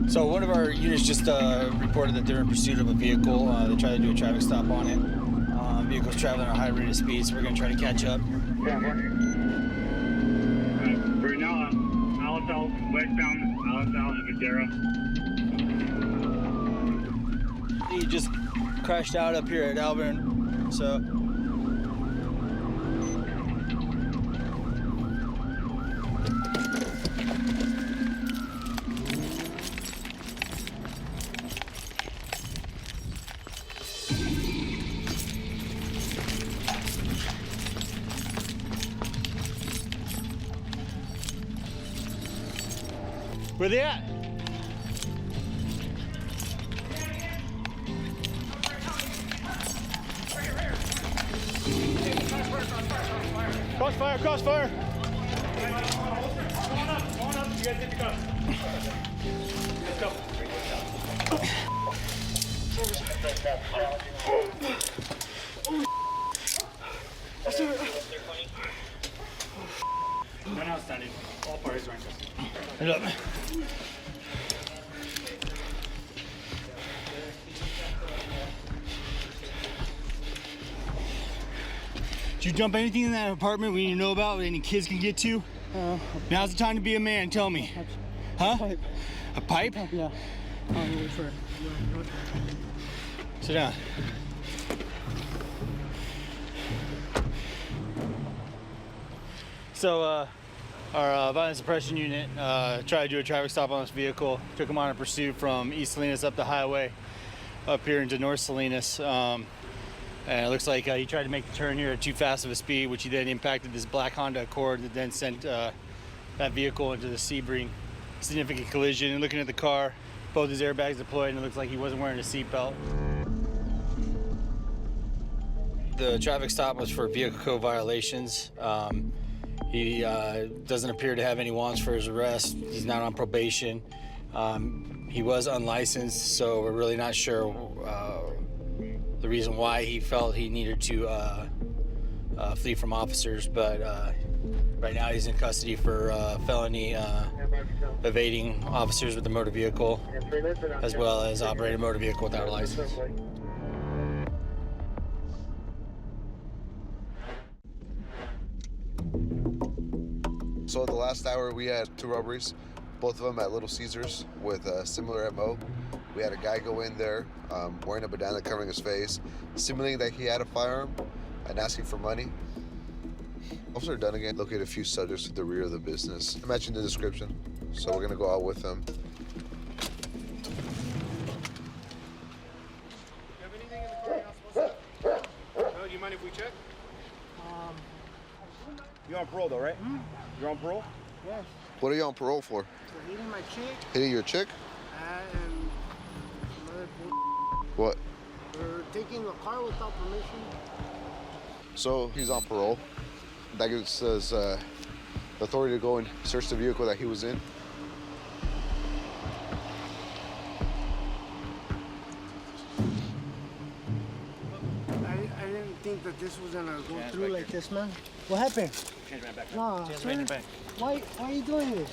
So one of our units just reported that they're in pursuit of a vehicle. They tried to do a traffic stop on it. Vehicle's traveling at a high rate of speed, so we're going to try to catch up. We're now Alisal, westbound Alisal and Madera. He just crashed out up here at Albert, so. Where they at? Crossfire, crossfire! Come on up, you guys get the gun. Let's go. No, no, standing. All parties are interested. Head up. Did you dump anything in that apartment we need to know about that any kids can get to? Now's the time to be a man, tell me. Huh? Pipe. A pipe? Yeah. Wait for it. Sit down. So, our violence suppression unit tried to do a traffic stop on this vehicle. Took him on a pursuit from East Salinas up the highway, up here into North Salinas. And it looks like he tried to make the turn here at too fast of a speed, which he then impacted this black Honda Accord that then sent that vehicle into the Sebring. Significant collision. And looking at the car, both his airbags deployed, and it looks like he wasn't wearing a seatbelt. The traffic stop was for vehicle code violations. He doesn't appear to have any warrants for his arrest. He's not on probation. He was unlicensed, so we're really not sure the reason why he felt he needed to flee from officers. But right now he's in custody for felony evading officers with a motor vehicle, as well as operating a motor vehicle without a license. So the last hour we had 2 robberies, both of them at Little Caesars with a similar MO. We had a guy go in there wearing a bandana covering his face, simulating that he had a firearm and asking for money. Officer Dunnigan located a few subjects at the rear of the business. I mentioned the description, so we're gonna go out with them. Do you have anything in the car you're not supposed to? No, do you mind if we check? You're on parole though, right? You're on parole? Yes. What are you on parole for? For hitting my chick Hitting your chick? and some other What? for taking a car without permission. So he's on parole. That gives us the authority to go and search the vehicle that he was in. I didn't think that this was gonna go through like this, man. What happened? Change my back. No, sir. Why are you doing this?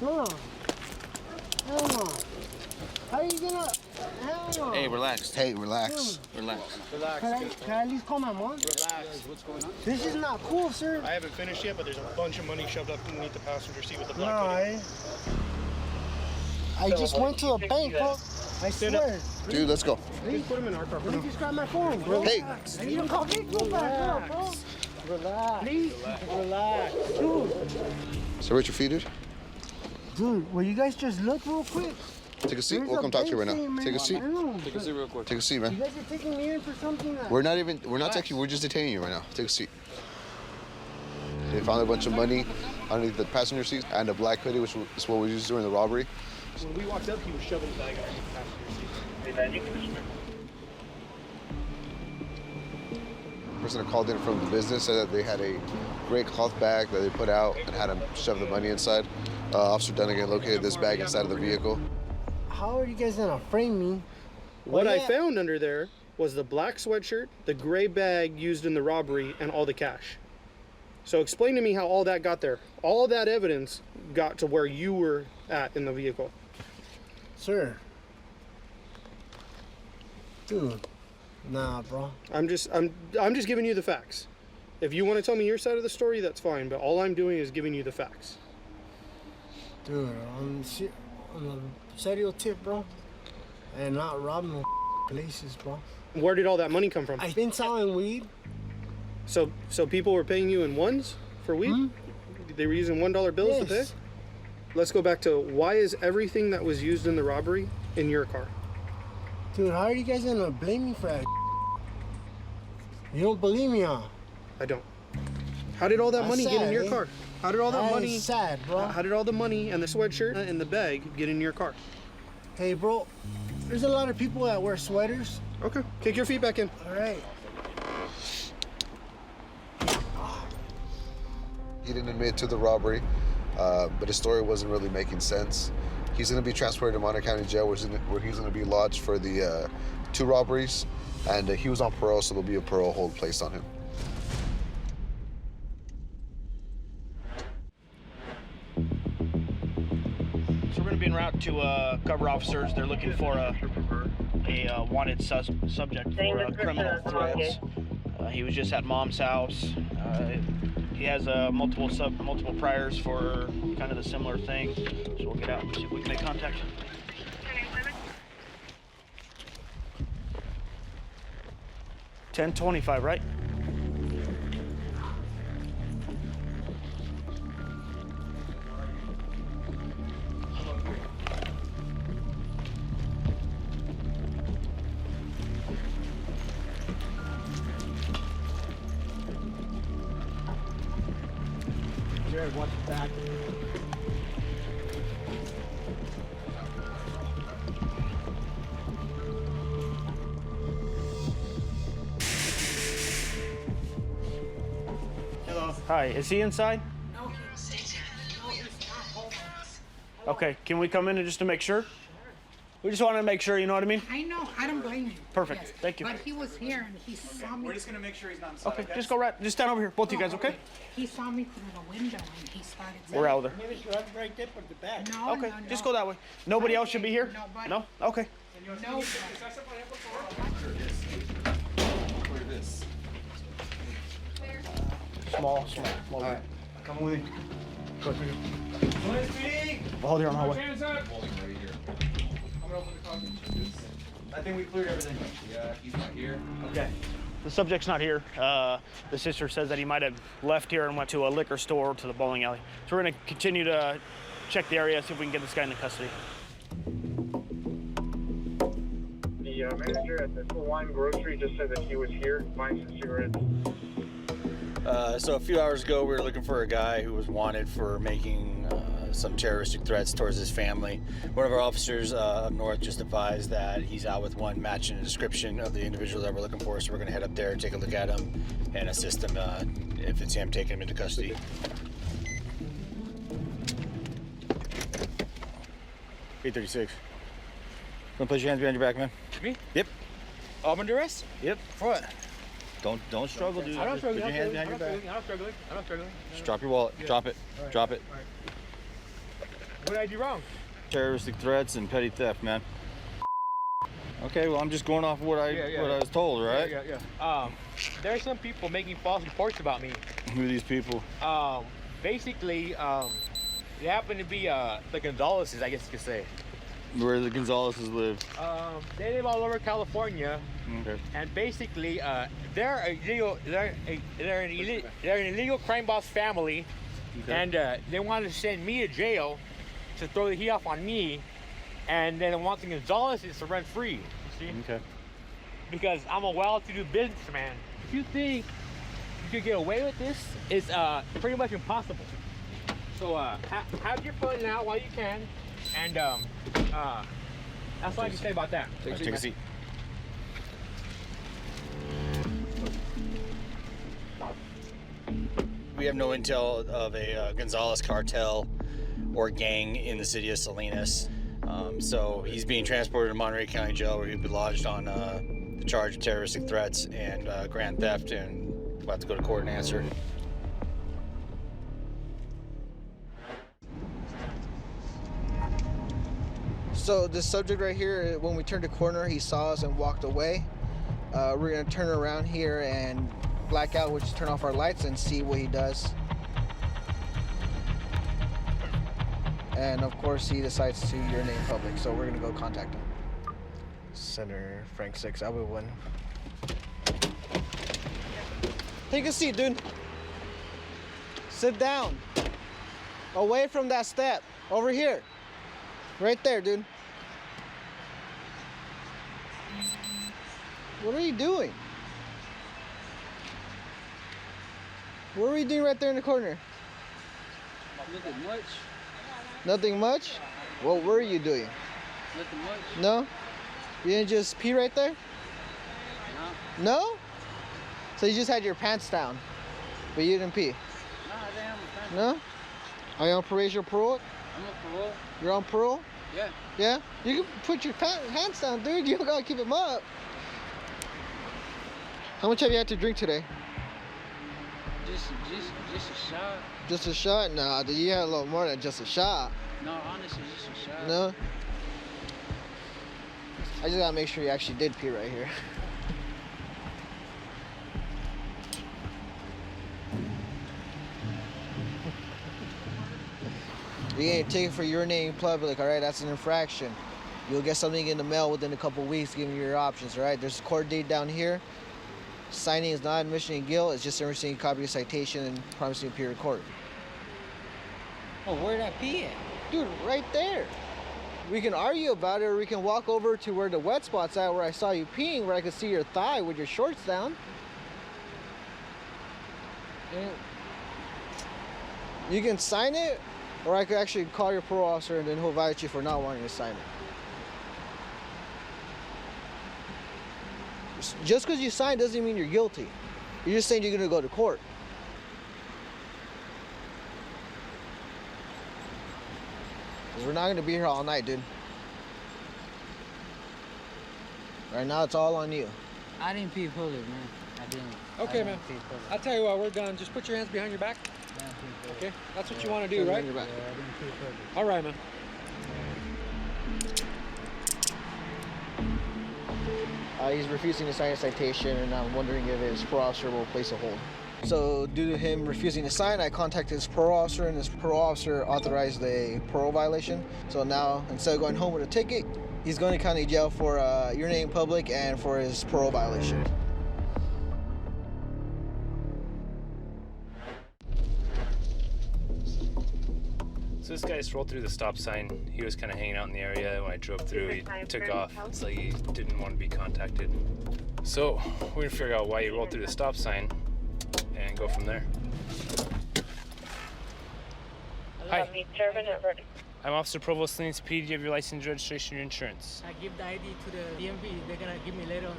No. Hell no. How are you gonna? Hell no. Hey, relax. Hey, relax. Relax. Can I at least call my mom? Relax. What's going on? This is not cool, sir. I haven't finished yet, but there's a bunch of money shoved up underneath the passenger seat with the No, black hoodie. I just went to a bank, bro. I swear. Dude, let's go. Just put him in our car for Let me now. just grab my phone, bro. Hey. I need to call me. Go back up, bro. Relax. Please. Relax. Dude. So where's your feet, dude? Dude, will you guys just look real quick? Take a seat. There's We'll a come talk to you right bank now. thing, man. Take a seat. I know, Take a but seat real quick. Take a seat, You man. guys are taking me in for something that... We're not taking you, we're just detaining you right now. Take a seat. They found a bunch of money underneath the passenger seat and a black hoodie, which is what we used during the robbery. When we walked up, he was shoving the bag underneath the passenger seat. The person that called in from the business said that they had a gray cloth bag that they put out and had him shove the money inside. Officer Dunnigan located this bag inside of the vehicle. How are you guys gonna frame me? What Well, I yeah. found under there was the black sweatshirt, the gray bag used in the robbery, and all the cash. So explain to me how all that got there. All that evidence got to where you were at in the vehicle. Sir. Dude. Nah, bro. I'm just giving you the facts. If you want to tell me your side of the story, that's fine. But all I'm doing is giving you the facts. Dude, on a serio tip, bro. And not robbing no places, bro. Where did all that money come from? I've been selling weed. So people were paying you in ones for weed? Hmm? They were using $1 bills to pay? Yes. Let's go back to why is everything that was used in the robbery in your car? Dude, how are you guys gonna blame me for that? You don't believe me, huh? I don't. How did all that That's money get in sad, your eh? car? How did all that That money? is sad, bro. How did all the money and the sweatshirt and the bag get in your car? Hey, bro, there's a lot of people that wear sweaters. Okay, kick your feet back in. All right. He didn't admit to the robbery, but his story wasn't really making sense. He's going to be transported to Monterey County Jail, where he's going to be lodged for the 2 robberies, and he was on parole, so there'll be a parole hold placed on him. So we're going to be en route to cover officers. They're looking for a wanted subject for criminal threats. He was just at mom's house. He has multiple priors for kind of the similar thing. So we'll get out and see if we can make contact. $10.25, right? Jared, watch your back. Hello. Hi, is he inside? No, he's not home. Okay, can we come in just to make sure? We just want to make sure, you know what I mean? I know, I don't blame you. Perfect, Yes, thank you. But he was here and he saw me. We're just gonna make sure he's not inside. Okay, just go just stand over here, both of you guys, okay? He saw me through the window and he started. We're out there. Right there for the back. No, Okay, no, no. just go that way. Nobody else should be here? Nobody. No? Okay. No. Small. All right, come with me. Hold your arm, hold it. Hands up. I think we cleared everything. Yeah, he's not here. Okay. The subject's not here. The sister says that he might have left here and went to a liquor store or to the bowling alley. So we're gonna continue to check the area, see if we can get this guy into custody. The manager at the Full Wine Grocery just said that he was here buying some cigarettes. So a few hours ago, we were looking for a guy who was wanted for making some terroristic threats towards his family. One of our officers up north just advised that he's out with one matching the description of the individual that we're looking for, so we're going to head up there, take a look at him, and assist him if it's him, taking him into custody. $836. Don't place your hands behind your back, man. Me? Yep. I'm under arrest? Yep. For what? Don't struggle, dude. I don't Just struggle. Put your hands behind your back. I'm struggling. I'm struggling. Just drop your wallet. Drop it. Drop it. What did I do wrong? Terroristic threats and petty theft, man. Okay, well, I'm just going off what I was told, right? Yeah. There's some people making false reports about me. Who are these people? Basically, they happen to be the Gonzaleses, I guess you could say. Where the Gonzaleses live. They live all over California, Okay. and basically, they're an illegal crime boss family, Okay. and they wanted to send me to jail to throw the heat off on me, and then they want the Gonzaleses to run free. You see? Okay. Because I'm a well-to-do businessman. If you think you could get away with this, it's pretty much impossible. So have your fun now while you can, and that's all I can say about that. Take a seat. We have no intel of a Gonzales cartel or gang in the city of Salinas. So he's being transported to Monterey County Jail, where he'll be lodged on the charge of terroristic threats and grand theft, and we'll have to go to court and answer. So this subject right here, when we turned the corner, he saw us and walked away. We're gonna turn around here and black out, which is turn off our lights and see what he does. And of course, he decides to urinate in public, so we're gonna go contact him. Center Frank 6, Albert 1. Take a seat, dude. Sit down. Away from that step. Over here. Right there, dude. What are you doing? What are we doing right there in the corner? Nothing much. Nothing much? What were you doing? Nothing much. No? You didn't just pee right there? No. No? So you just had your pants down, but you didn't pee? No, I didn't have my pants. No? Are you on probation or parole? I'm on parole. You're on parole? Yeah. Yeah? You can put your hands down, dude. You don't gotta keep them up. How much have you had to drink today? Just a shot. Just a shot? Nah, dude, you had a little more than just a shot. No, honestly, just a shot. No? I just gotta make sure you actually did pee right here. You get a ticket for urinating in public, all right? That's an infraction. You'll get something in the mail within a couple weeks giving you your options, all right? There's a court date down here. Signing is not admission in guilt. It's just receiving a copy of the citation and promising to appear in court. Oh, where'd I pee at? Dude, right there. We can argue about it, or we can walk over to where the wet spot's at, where I saw you peeing, where I could see your thigh with your shorts down. And you can sign it, or I could actually call your parole officer and then he'll evaluate you for not wanting to sign it. Just because you sign doesn't mean you're guilty. You're just saying you're going to go to court. Because we're not going to be here all night, dude. Right now, it's all on you. I didn't pee public, man. I didn't. Okay, man. I'll tell you what, we're done. Just put your hands behind your back. Okay? That's what you want to do, right? Your back. Yeah, I didn't pee public. All right, man. He's refusing to sign a citation, and I'm wondering if his parole officer will place a hold. So, due to him refusing to sign, I contacted his parole officer, and his parole officer authorized a parole violation. So now, instead of going home with a ticket, he's going to county jail for urinating in public and for his parole violation. So this guy just rolled through the stop sign. He was kind of hanging out in the area. When I drove through, he took off. It's like he didn't want to be contacted. So we're gonna figure out why he rolled through the stop sign and go from there. Hi. I'm Officer Provost, Salinas PD. Do you have your license, registration, your insurance? I give the ID to the DMV. They're gonna give me later on.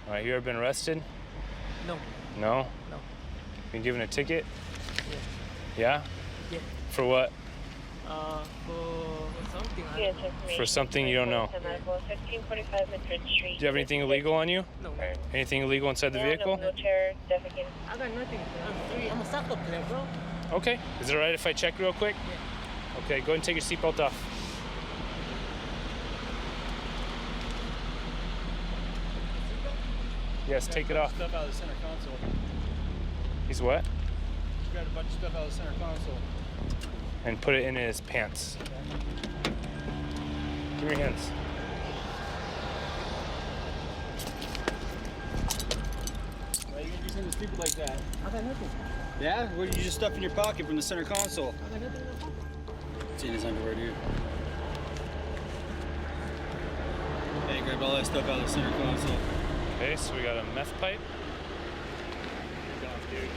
All right, you ever been arrested? No. No? No. Been given a ticket? Yeah. Yeah? Yeah. For what? For something. For something you don't know. Do you have anything illegal on you? No. Anything illegal inside the vehicle? I got nothing. I'm free. I'm a soccer player, bro. Okay. Is it all right if I check real quick? Yeah. Okay, go ahead and take your seatbelt off. Yes, take it off. Stuff out of the center console. He's what? Just grabbed a bunch of stuff out of the center console. And put it in his pants. Give me your hands. Why are you gonna do something stupid like that? I got nothing. Yeah? Where did you just stuff in your pocket from the center console? I got nothing. It's in his underwear, dude. Hey, you grabbed all that stuff out of the center console. Okay, so we got a meth pipe. Good job, dude.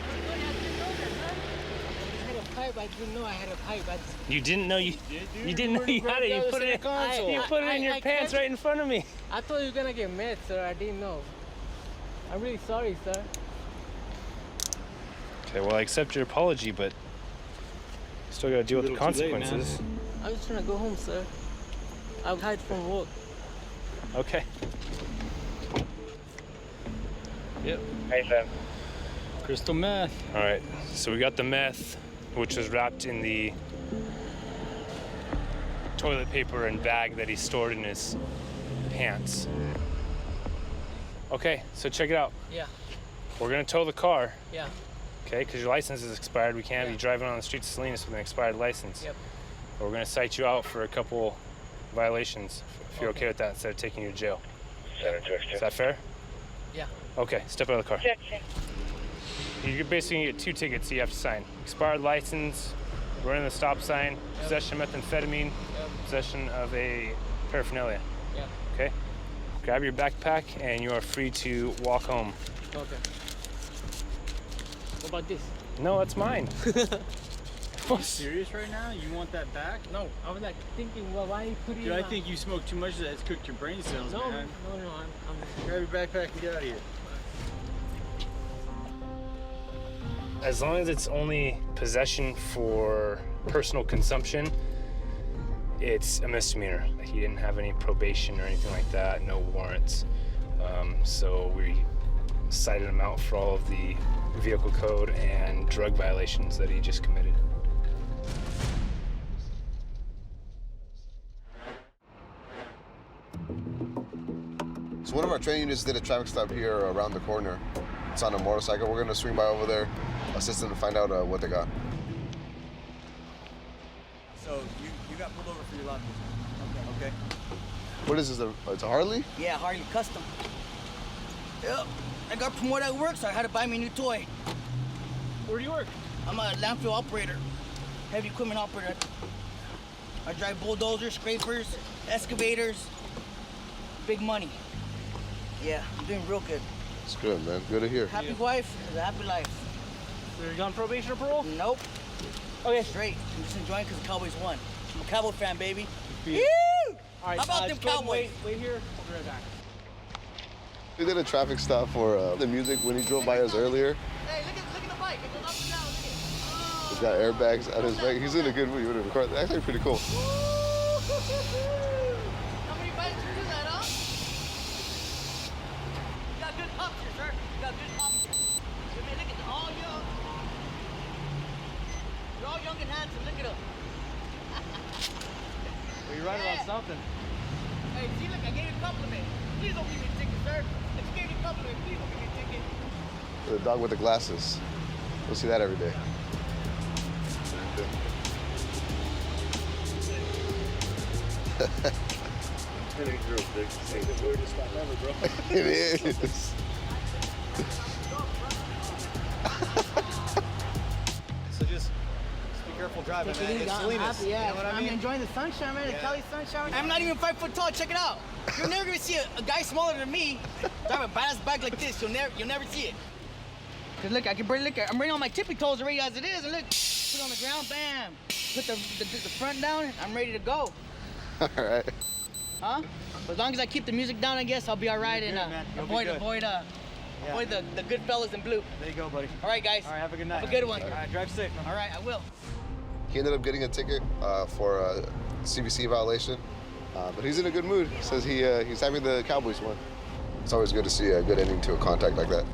Pipe. I didn't know I had a pipe. You didn't know you didn't know you had it. You put it in your pants right in front of me. I thought you were gonna get mad, sir. I didn't know. I'm really sorry, sir. Okay, well I accept your apology, but still gotta deal with the consequences. I'm just trying to go home, sir. I'll hide from work. Okay. Yep. Hey, fam. Crystal meth. All right, so we got the meth, which was wrapped in the toilet paper and bag that he stored in his pants. Okay, so check it out. Yeah. We're gonna tow the car. Yeah. Okay, because your license is expired. We can't be driving on the streets of Salinas with an expired license. Yep. We're gonna cite you out for a couple violations, if you're okay with that, instead of taking you to jail. Is that fair? Yeah. Okay, step out of the car. You're basically gonna get 2 tickets you have to sign. Expired license, running the stop sign, possession of methamphetamine, possession of a paraphernalia. Yeah. Okay? Grab your backpack and you are free to walk home. Okay. What about this? No, that's mine. Are you serious right now? You want that back? No, I was like thinking, well, why you put it Dude, I think you smoked too much of that. It's cooked your brain cells, No, man. no, I'm... Grab your backpack and get out of here. As long as it's only possession for personal consumption, it's a misdemeanor. He didn't have any probation or anything like that, no warrants. So we cited him out for all of the vehicle code and drug violations that he just committed. So one of our training units did a traffic stop here around the corner. It's on a motorcycle. We're gonna swing by over there, assist them to find out what they got. So you got pulled over for your loud music. Okay. What is this? It's a Harley? Yeah, Harley Custom. Yep. I got promoted at work, so I had to buy me a new toy. Where do you work? I'm a landfill operator, heavy equipment operator. I drive bulldozers, scrapers, excavators. Big money. Yeah, I'm doing real good. It's good, man. Good to hear. Happy wife is a happy life. So you're on probation or parole? Nope. Okay. Straight. I'm just enjoying because the Cowboys won. I'm a Cowboy fan, baby. Yeah. Woo! All right, How about them just go ahead and Cowboys? Wait here. I'll be right back. We did a traffic stop for the music when he drove by us earlier. Hey, look at the bike. It goes up and down. Look at it. He's got airbags on his back. He's in a good mood. You would record. Actually, pretty cool. How many bikes you do that, huh? You got good cops here, sir. You got good cops here. I mean, look at them, all young. You're all young and handsome. Look at them. Well, you're right about something. Hey, see, look, I gave you a compliment. Please don't give me a ticket, sir. I just gave you a compliment. Please don't give me a ticket. The dog with the glasses. We'll see that every day. It is. So just be careful driving, man. It's Salinas. You know what I mean? I'm enjoying the sunshine, man. The Cali sunshine. I'm not even 5 foot tall. Check it out. You're never gonna see a guy smaller than me drive a badass bike like this. You'll never see it. Cause look, I can barely look. I'm right on my tippy toes already as it is, and look, put it on the ground, bam. Put the front down. I'm ready to go. All right. Huh? But as long as I keep the music down, I guess I'll be all right and avoid the good fellas in blue. There you go, buddy. All right, guys. All right, have a good night. Have a good one. All right, drive safe, man. All right, I will. He ended up getting a ticket for a CBC violation, but he's in a good mood. Says he's happy the Cowboys won. It's always good to see a good ending to a contact like that.